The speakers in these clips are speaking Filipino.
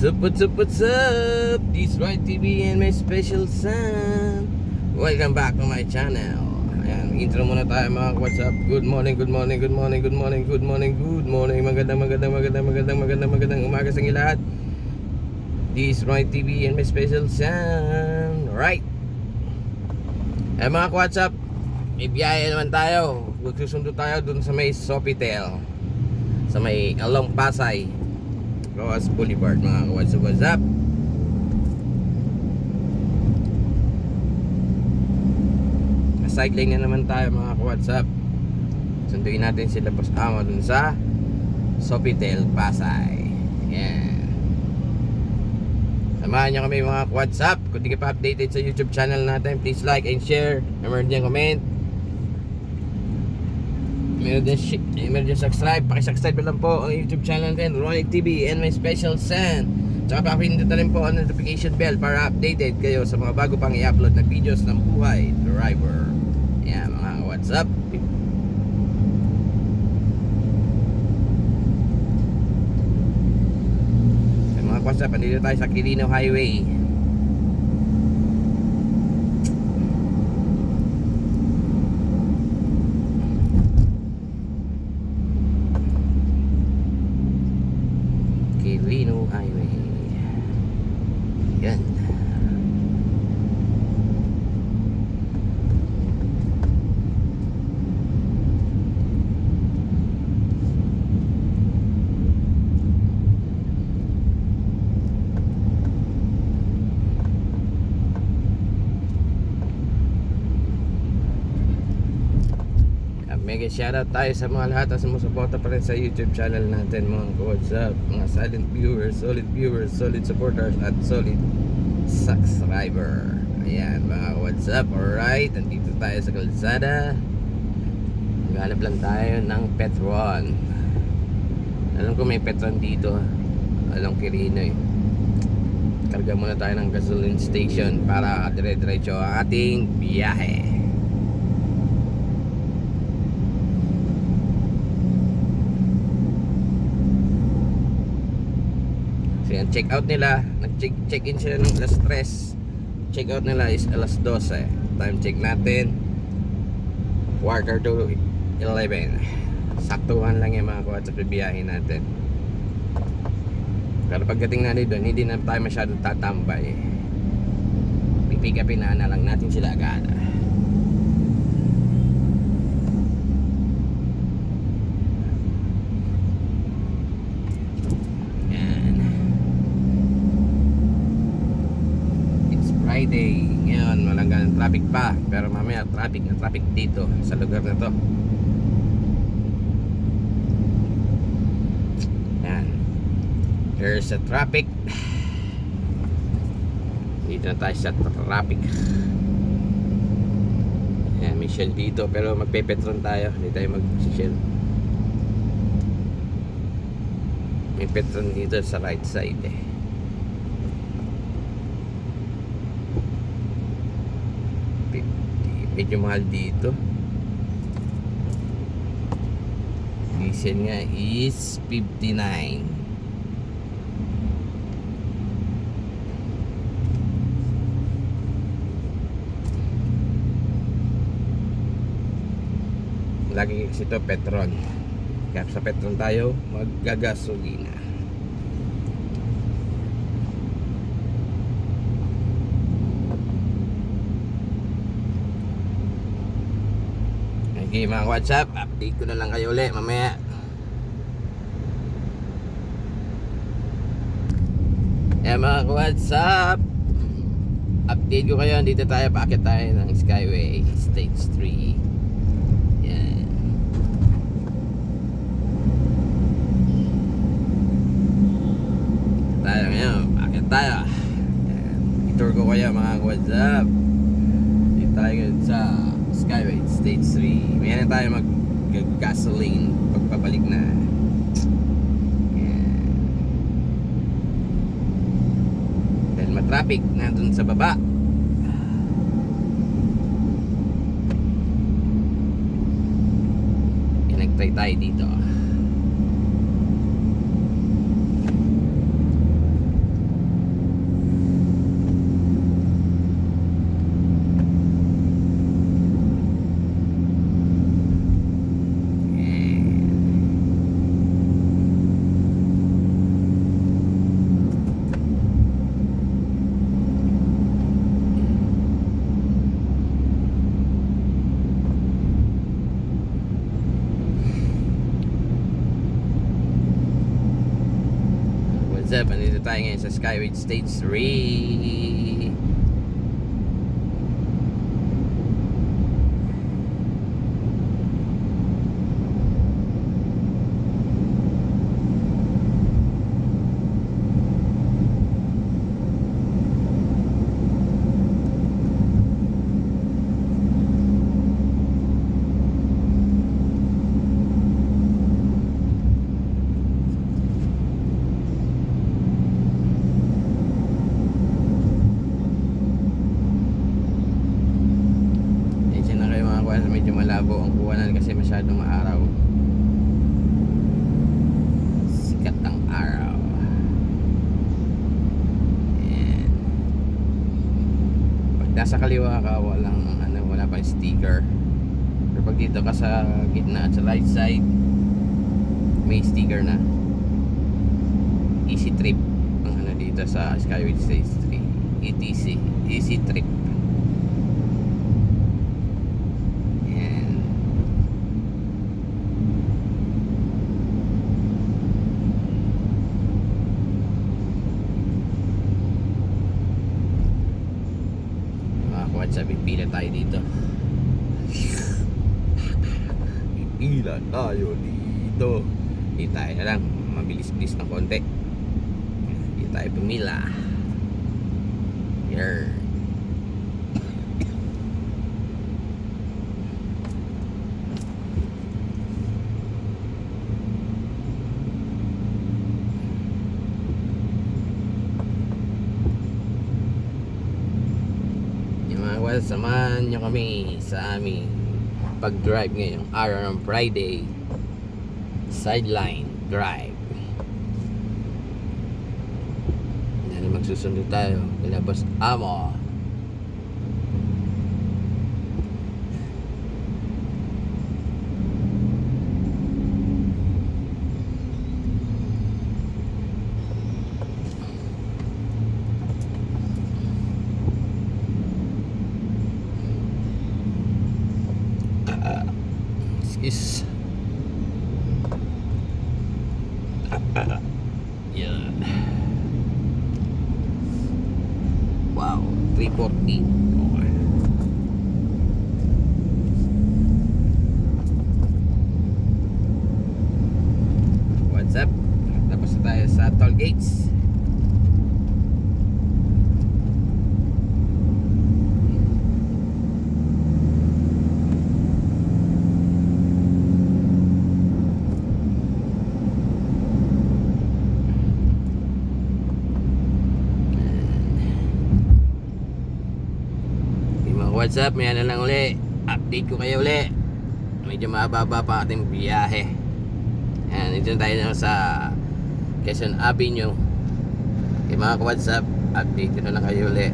What's up? This Right TV and my special son. Welcome back to my channel. Ayan, intro muna tayo mga what's up. Good morning. Magandang umaga sa inyo lahat. This Right TV and my special son. Right. Ayan mga what's up. May biyahe naman tayo. Magsusundo tayo dun sa may Sofitel, sa may Along Pasay Rojas Boulevard mga what's up. Cycling na naman tayo mga what's up. Sunduin natin sila Boss Amo dun sa Sofitel Pasay. Yan. Samahan nyo kami mga what's up. Kung di ka pa updated sa YouTube channel natin, please like and share. Meron din comment. Meron din subscribe. Pakisubscribe lang po ang YouTube channel natin, Ronnie TV and my special son. Tsaka pakipindutan rin po ang notification bell para updated kayo sa mga bago pang i-upload na videos ng buhay driver. Ayan mga what's up. Ayan, mga what's up, andito tayo sa Quirino Highway. Quirino Highway. Yan. Mega shoutout tayo sa mga lahat at sumusuporta pa rin sa YouTube channel natin mga what's up, mga silent viewers, solid supporters at solid subscriber. Ayan mga what's up. Alright, nandito tayo sa kalsada. Maghanap lang tayo ng Petron. Alam ko may Petron dito along Quirino eh. Karga muna tayo ng gasoline station para dire-diretso ang ating biyahe. Ang check out nila, nag-check in sila ng alas 3. Check out nila is alas 12. Time check natin 11:45. Saktuhan lang yung mga kuwat sa bibiyahin natin. Pero pagdating natin doon, hindi na tayo masyado tatambay. Pipigapin na lang natin sila agad. Friday. Ngayon, walang ganang traffic pa. Pero mamaya, traffic dito sa lugar na to. Yan. There's a traffic. Dito na tayo sa traffic. Yan, may Shell dito. Pero magpe-Petron tayo. Hindi tayo mag-Shell. May Petron dito sa right side eh. Medyo mahal dito. Diesel nga is 59. Lagi kasi ito petrol. Kaya sa petrol tayo maggagasolina. Okay mga WhatsApp, update ko na lang kayo ulit mamaya. Ayan mga WhatsApp, update ko kayo. Dito tayo, paakit tayo ng Skyway Stage 3. Yan. Tayo ngayon, paakit tayo. Ayan. I-tour ko kayo mga WhatsApp. Dito tayo ngayon sa Skyway Stage 3. May na tayo mag-gasoline pagpabalik na. Yan. Dahil matraffic na dun sa baba. Nag-try tayo dito. sa Skyway Stage 3. Medyo malabo ang kuwanan kasi masyadong maaraw, sikat ng araw. Ayan. Pag nasa kaliwa ka, wala pang sticker, pero pag dito ka sa gitna at sa right side, may sticker na. Easy trip ang dito sa Skyway Stage 3, ETC, easy trip. Sabi pila tayo dito. Pila tayo dito. Hindi tayo na lang mabilis-bilis ng konti. Hindi tayo pumila. Here. Samahan nyo kami sa aming pag-drive ngayong araw ng Friday. Sideline drive. Dahil magsusundo tayo kila Boss Amo. Is yeah. Wow, 340. Okay. What's up? Tapos na tayo sa toll gates. What's up? May lang uli. Update ko kayo uli. Medyo mababa pa ating biyahe. Ayan, dito tayo sa Quezon Avenue. Okay mga ka-WhatsApp, update ko na lang kayo uli.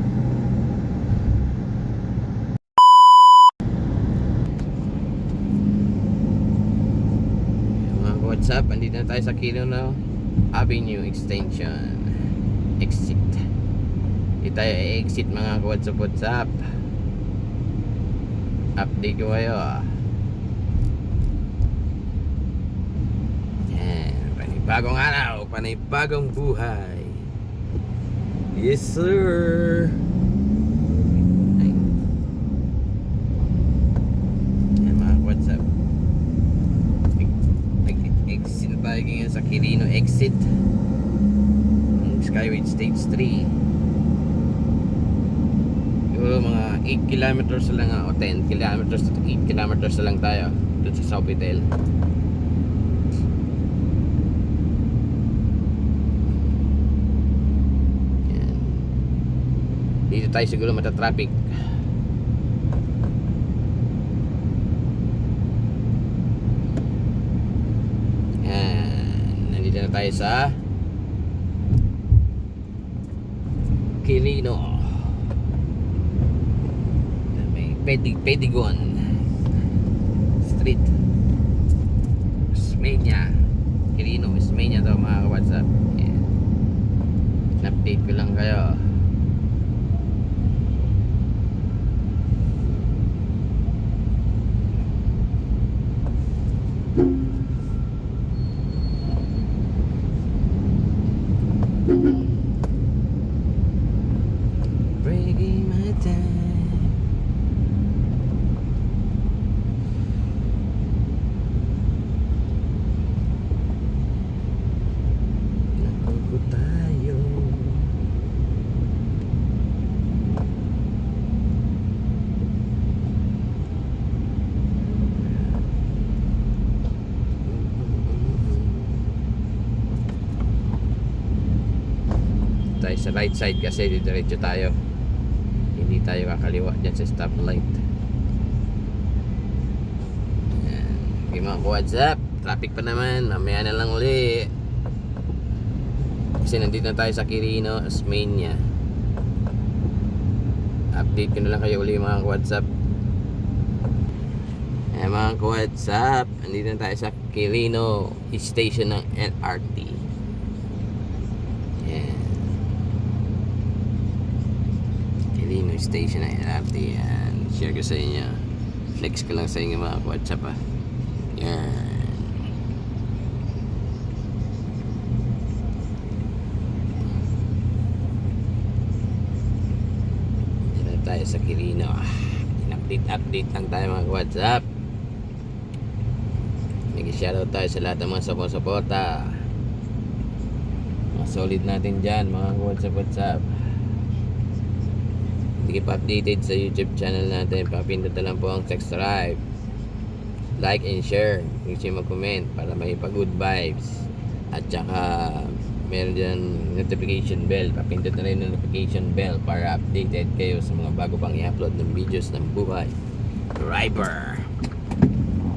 Mga ka-WhatsApp, andito na tayo sa Quezon Avenue Extension. Exit. Dito tayo exit mga ka-WhatsApp. Update ko kayo Yan, panibagong araw, panibagong buhay. Yes sir. Yan mga WhatsApp, exit tayo ngayon sa Quirino exit ng Skyway Stage 3. Mga 8 kilometers lang o 10 kilometers to 8 kilometers lang tayo dun sa Sofitel. Yan. Dito tayo siguro mata-traffic. Yan. Nandito na tayo sa Quirino. Pedigon Street, Osmeña, Quirino, Osmeña daw mga ka-WhatsApp. Yeah. In-update ko lang kayo. Naku tayo. Tayo sa right side kasi diretso tayo, hindi tayo kakaliwa dyan sa stoplight. Ayan. Okay mga what's up, traffic pa naman, mamaya na lang uli kasi nandito na tayo sa Quirino, Osmeña. Update ko na lang kayo uli mga what's up. Ayan mga what's up, nandito na tayo sa Quirino station ng LRT. Ayan, Quirino station ng LRT. Yan, share ko sa inyo, flex ko lang sa inyo mga WhatsApp ah. Yan, dito tayo sa Quirino. In-update lang tayo mga WhatsApp. Nag-shoutout tayo sa lahat ng mga support-suporta, mga solid natin dyan mga WhatsApp. Hindi pa updated sa YouTube channel natin, papindot na lang po ang subscribe, like and share, huwag siya mag-comment para may pa-good vibes. At saka meron dyan notification bell, papindot na rin yung notification bell para updated kayo sa mga bago pang i-upload ng videos ng buhay driver.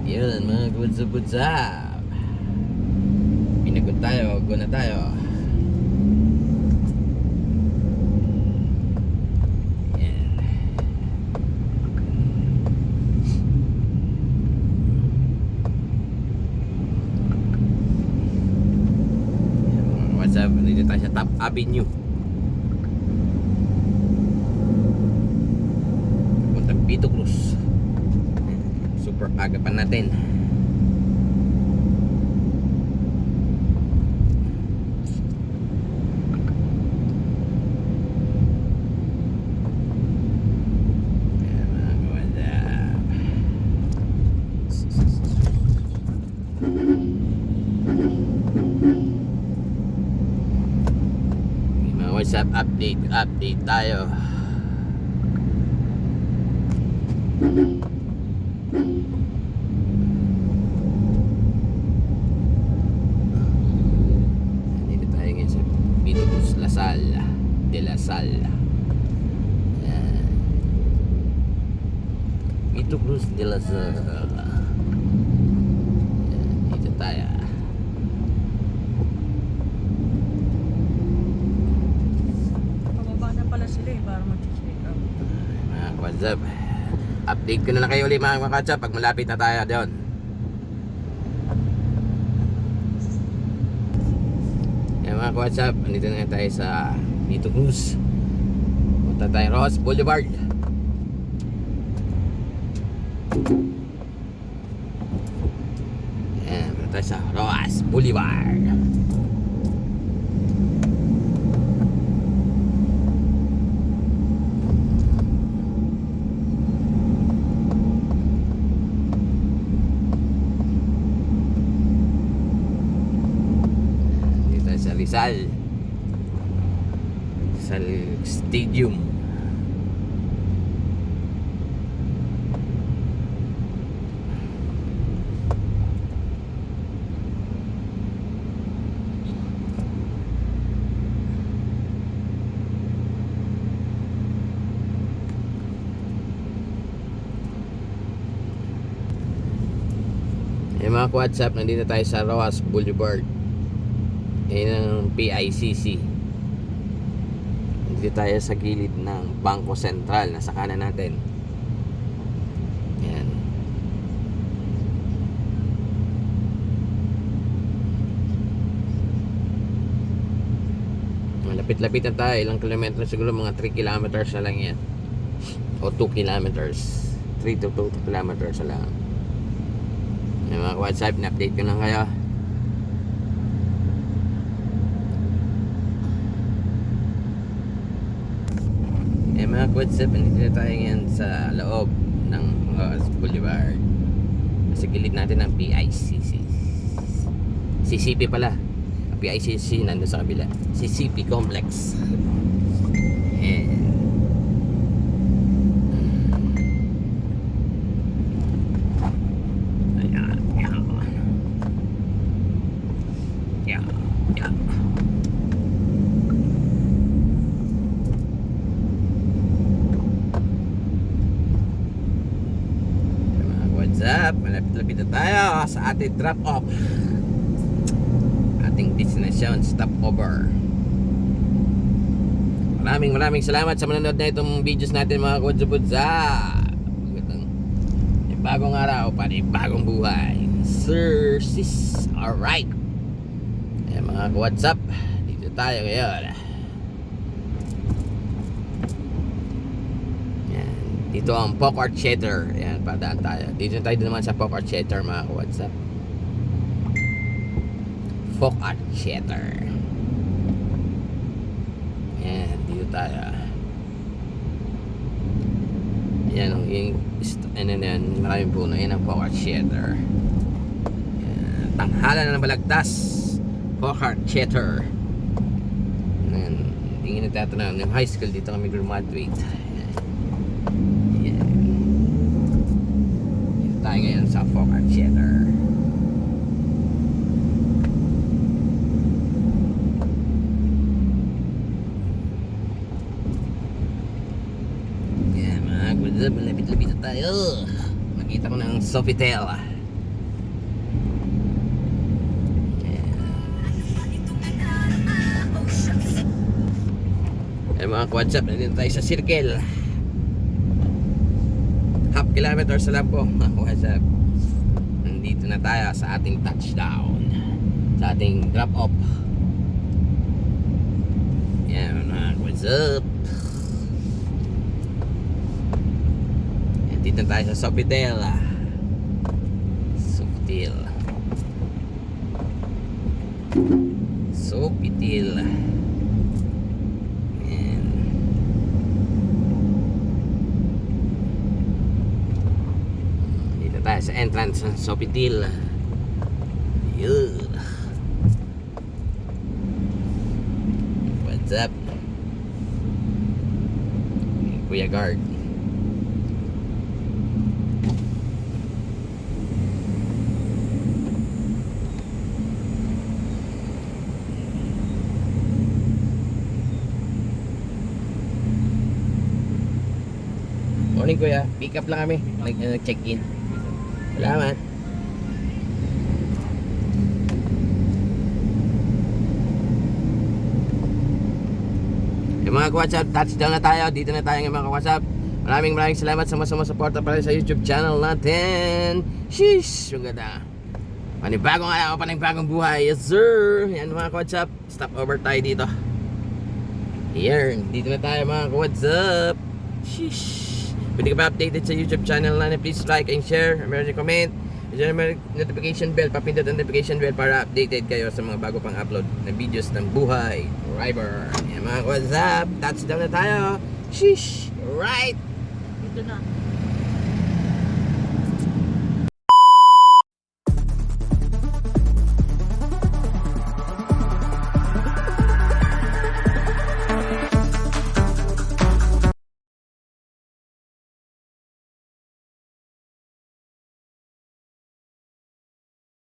Yun mga WhatsApp. Pinagod tayo, go na tayo. Dito tayo sa Top Avenue, puntang Vito Cruz. Super aga pa natin. WhatsApp update tayo. Dito tayo ngayon sa Vito Cruz de la Salle. Vito Cruz de la Salle. Dito tayo. WhatsApp, update ko na lang kayo ulit mga WhatsApp pag malapit na tayo doon. Yan mga WhatsApp, nandito na tayo sa Vito Cruz. Punta tayo Ross Boulevard. Yan, punta tayo sa Ross Boulevard. Rizal Stadium. Mga WhatsApp, nandito tayo sa Roas Boulevard. Ayan ang PICC. Nandito tayo sa gilid ng Bangko Sentral, nasa kanan natin. Ayan. Malapit-lapit na tayo. Ilang kilometro siguro, mga 3 kilometers na lang yan, o 2 kilometers, 3 to 2 kilometers na lang. Yung mga WhatsApp, na-update ko lang kayo. mga WhatsApp, nandito na tayo ngayon sa loob ng Ross Boulevard. Sa gilid natin ng PICC. CCP pala. Ang PICC nandun sa kabila. CCP Complex. And up, malapit-lapit na tayo sa ating drop off, ating destination stopover. Maraming salamat sa manonood na itong videos natin mga kudsa-budsa. Bagong araw pa rin, bagong buhay. Sir, sis, alright. Ayan mga WhatsApp, dito tayo ngayon. Dito ang Pocart Theater. Ayan, padaan tayo. Dito tayo naman sa Pocart Theater mga WhatsApp. Pocart Theater. Ayan, dito tayo. Ayan, yung maraming puno. Ayan ang Pocart Theater. Ayan, tanghalan na ng balagtas. Pocart Theater. Ayan, tingin na tayo na yung high school. Dito kami graduate. Tayo ngayon sa Pocart Theater. Yan mga kudza, malapit-lapit na tayo. Nakita ko ng Sofitel. Yan mga WhatsApp, nandito tayo sa Circle. Half kilometer sa lang po. WhatsApp. Nandito na tayo sa ating touchdown. Sa ating drop off. Yan mga WhatsApp. Nandito na tayo sa Sofitel. Sofitel. Sofitel. Sa entrance ng Sofitel. Yun. What's up? Kuya Guard. Morning kuya, pick up lang kami. Nag-check-in. Salamat. Yung mga WhatsApp, touchdown na tayo. Dito na tayo ng mga WhatsApp. Maraming salamat sa sumusuporta pa rin sa YouTube channel natin. Sheesh, yung ganda. Panibagong araw, panibagong buhay. Yes sir. Yan mga WhatsApp, stop over tayo dito. Yan, dito na tayo mga WhatsApp. Sheesh. Pwede ka ba updated sa YouTube channel natin? Please like and share. Meron comment. Meron notification bell. Papindot ang notification bell para updated kayo sa mga bago pang upload na videos ng buhay. Driver. Yan mga WhatsApp. Touchdown na tayo. Sheesh. Right. Dito na.